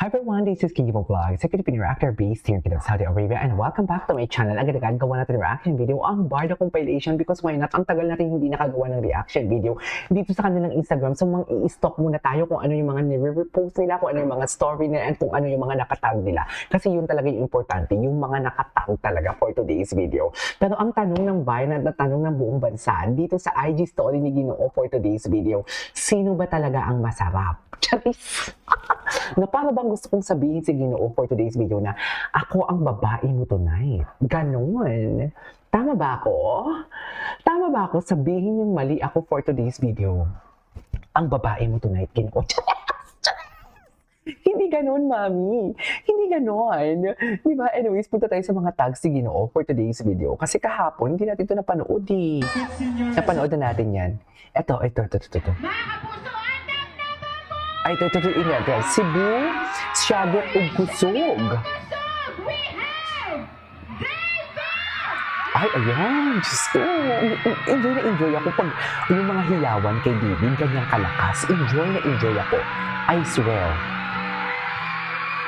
Everyone, this is Kingy Vlogs, a Filipino reactor based here in Saudi Arabia, and welcome back to my channel. Agad-agad gawa natin reaction video ang Barda compilation because why not? Ang tagal natin hindi nakagawa ng reaction video dito sa kanilang Instagram. So i-stalk muna tayo kung ano yung mga nire-repost nila, kung ano yung mga story nila, and kung ano yung mga nakatag nila. Kasi yun talaga yung importante, yung mga nakatag talaga for today's video. Pero ang tanong ng bayan at tanong ng buong bansa dito sa IG story ni Ginoo for today's video, sino ba talaga ang masarap? Charis! Na para bang gusto kong sabihin si Ginoo for today's video na ako ang babae mo tonight. Ganon. Tama ba ako? Tama ba ako sabihin yung mali ako for today's video? Ang babae mo tonight, Ginoo. Hindi ganon, mami. Hindi ganon. Diba? Anyways, punta tayo sa mga tags ni Ginoo for today's video. Kasi kahapon, hindi natin ito napanood eh. Napanood na natin yan. Ito. Ay, ito, ingat guys. Cebu, Siagot ug Kusog. Ay, ayan. Diyos ko. Enjoy ako pag yung mga hiyawan kay David, ganyang kalakas. Enjoy ako. I swear.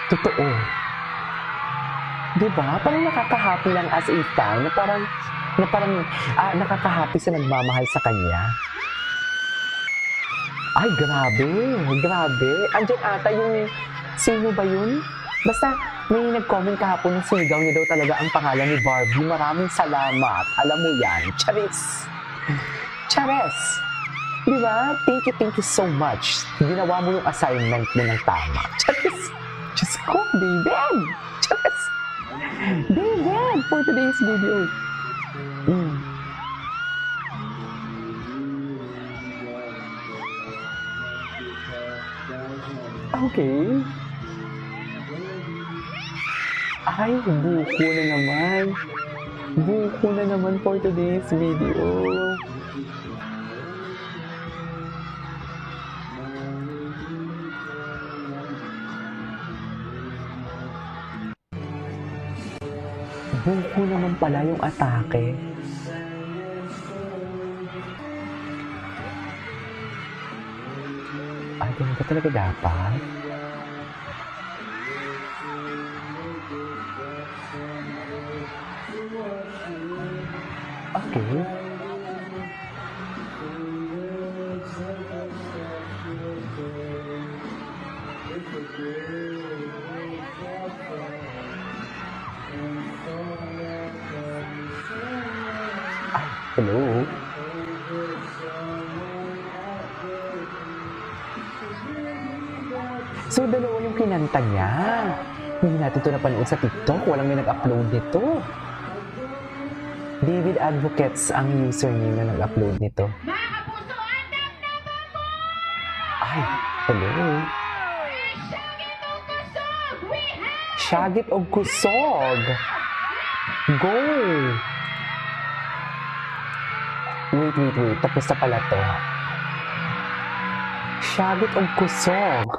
Totoo. Diba? Parang nakakahappy lang as a fan. Na parang nakakahappy sa nagmamahal sa kanya. Ay, grabe. Andiyan ata yung, sino ba yun? Basta, may nag-comment kahapon na sinigaw niya daw talaga ang pangalan ni Barbie. Maraming salamat. Alam mo yan. Charis. Diba? Thank you so much. Ginawa mo yung assignment mo ng tama. Charis. Diyos ko, David. Charis. David, for today's video. Okay. Ay, buko na naman. Buko na naman for today's video. Buko naman pala yung atake. Ay, ganito talaga dapat. Okay. Ay, hello. So, dalawa yung kinanta niya. Hindi natin ito napanood sa TikTok. Walang may nag-upload nito. David Advocates ang username na nag-upload nito. Ay, hello. Siagit og Kusog. Go! Wait. Tapos na pala to. Siagit og Kusog.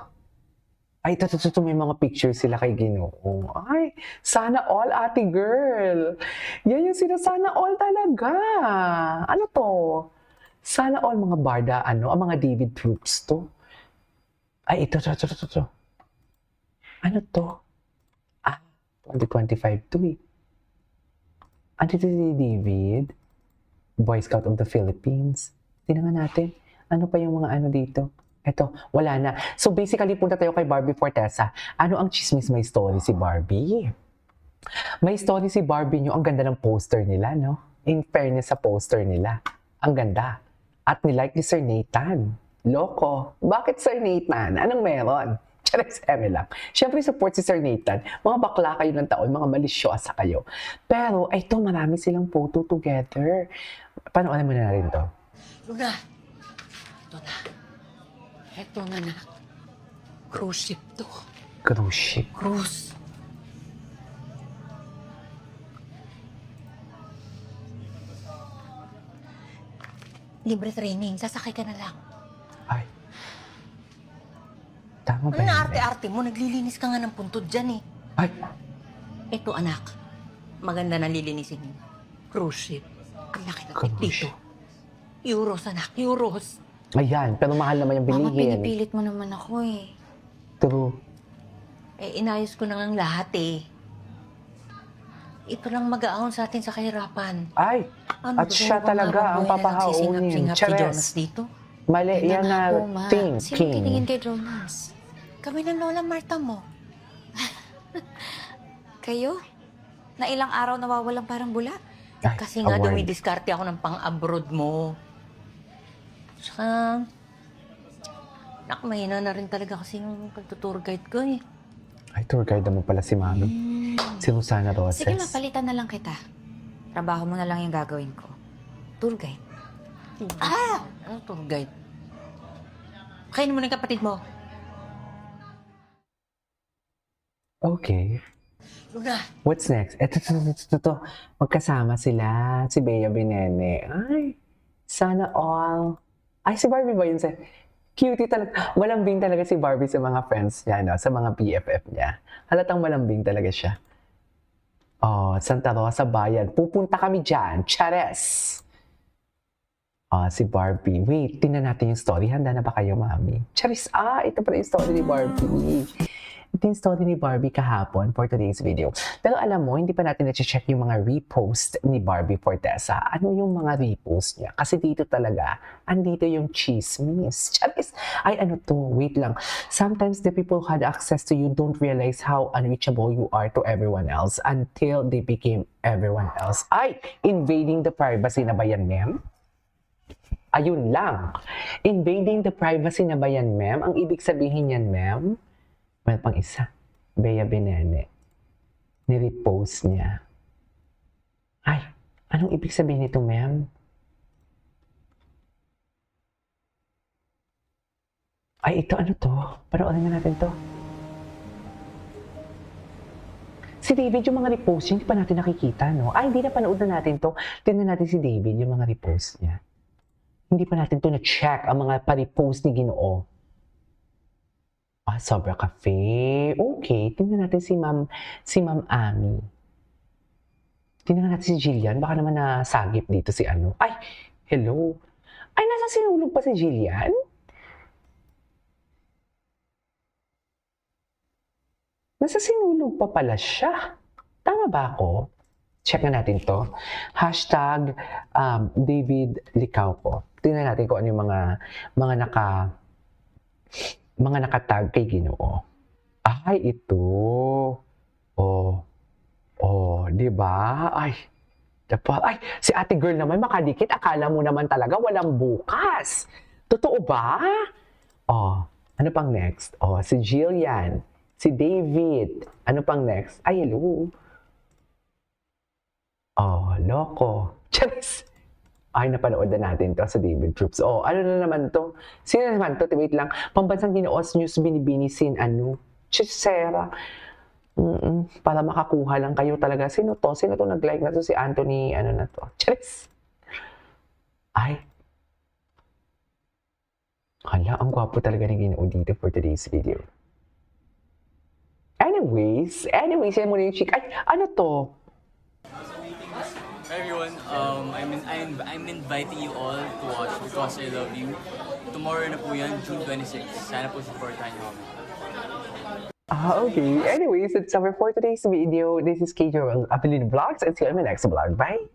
Ay, ito, may mga pictures sila kay Ginoo. Ay, sana all, ate girl. Yan yung sila, sana all talaga. Ano to? Sana all mga Barda, ang mga David troops to. Ay, ito. Ano to? 2025 to eh. Ano to si David? Boy Scout of the Philippines. Tingnan natin. Ano pa yung mga dito? Eto, wala na. So basically, punta tayo kay Barbie Fortesa. Ano ang chismis may story si Barbie? May story si Barbie nyo. Ang ganda ng poster nila, no? In fairness sa poster nila. Ang ganda. At nilike ni Sir Nathan. Loko. Bakit Sir Nathan? Anong meron? Charis lang. Siyempre, support si Sir Nathan. Mga bakla kayo ng taon, mga malisyosa kayo. Pero, ito, marami silang photo together. Panoorin mo na rin to. Luna, ito na. Ito na. Cruise ship to. Cruise ship? Cruise. Libre training. Sasakay ka na lang. Ay. Tama ba Ano yun? na arte-arte mo? Naglilinis ka nga ng puntod dyan eh. Ay. Ito anak. Maganda na lilinisin mo. Cruise ship. Ang laki ng Cruise dito. Euros anak. Euros. Ayan, pero mahal naman yung Mama, bilihin. pinipilit mo naman ako eh. True. inayos ko na ang lahat eh. Ito lang mag-aahon sa atin sa kahirapan. Ay, Ano, at siya talaga ang papahaunin. Singap si Jonas Chares. dito. Mali, Ganda yan nga na po, Ma. Sino thinking. tiningin kay Jonas? Kami ng Lola Marta mo. Kayo? Na ilang araw nawawalang parang bula? Ay, Kasi nga award. dumidiskarte ako ng pang-abroad mo. Saka, mahina na rin talaga kasi yung pagtutour guide ko eh. Ay, tour guide naman pala si Mami. Si Rosana Roses. Sige, mapalitan na lang kita. Trabaho mo na lang yung gagawin ko. Tour guide. Ano tour guide? Kainin mo ng kapatid mo. Okay. Luna, What's next? Ito. Magkasama sila. Si Bea Binene. Ay, sana all. Ay, si Barbie ba yun? Cutie talaga. Malambing talaga si Barbie sa mga friends niya, no? Sa mga BFF niya. Halatang malambing talaga siya. Oh, Santa Rosa Bayan. Pupunta kami dyan. Chares! Si Barbie. Wait, tingnan natin yung story. Handa na ba kayo, Mami? Charis, ito pala yung story ni Barbie. Ito yung story ni Barbie kahapon for today's video. Pero alam mo, hindi pa natin na-check yung mga repost ni Barbie Fortesa. Ano yung mga repost niya? Kasi dito talaga, andito yung chismis. Charis! Ay, ano to? Wait lang. Sometimes the people who had access to you don't realize how unreachable you are to everyone else until they became everyone else. Ay! Invading the privacy na ba yan, ma'am? Ayun lang. Invading the privacy na ba yan, ma'am? Ang ibig sabihin yan, ma'am? May pang isa. Bea Binene. Nirepost niya. Ay, anong ibig sabihin nito, ma'am? Ay, ito ano to? Panoorin na natin to. Si David, yung mga repost niya, hindi pa natin nakikita, no? Ay, hindi na panood na natin to. Tingnan natin si David, yung mga repost niya. Hindi pa natin to na-check ang mga pa-repost ni Ginoo. Sobra Cafe. Okay, tingnan natin si Ma'am Ami. Tingnan natin si Jillian. Baka naman nasagip dito si ano. Ay, hello. Ay, nasa sinulog pa si Jillian? Nasa sinulog pa pala siya. Tama ba ako? Check na natin to. Hashtag David Licauco. Tingnan natin kung ano yung mga nakatag kay Ginoo. Ay, ito. Di ba? Ay, si ate girl naman makadikit. Akala mo naman talaga walang bukas. Totoo ba? Ano pang next? Si Jillian. Si David. Ano pang next? Ay, hello. Loko. Charis! Ay, napanood na natin to sa David Troops. Ano na naman to? Sino naman to? Wait lang. Pambansang Ginoos News Binibini sin ano? Chisera. Para makakuha lang kayo talaga. Sino to? Sino to nag-like na to? Si Anthony, ano na to? Charis! Ay. Hala, ang gwapo talaga ni Ginoo dito for today's video. Anyways, yan muna yung chick. Ay, ano to? Hi everyone, I'm inviting you all to watch Because I Love You. Tomorrow na po yan, June 26. Sana po supportahan niyo kami. Okay. Anyways, that's our for today's video. This is KJ Abilin Vlogs and see you in my next vlog. Bye!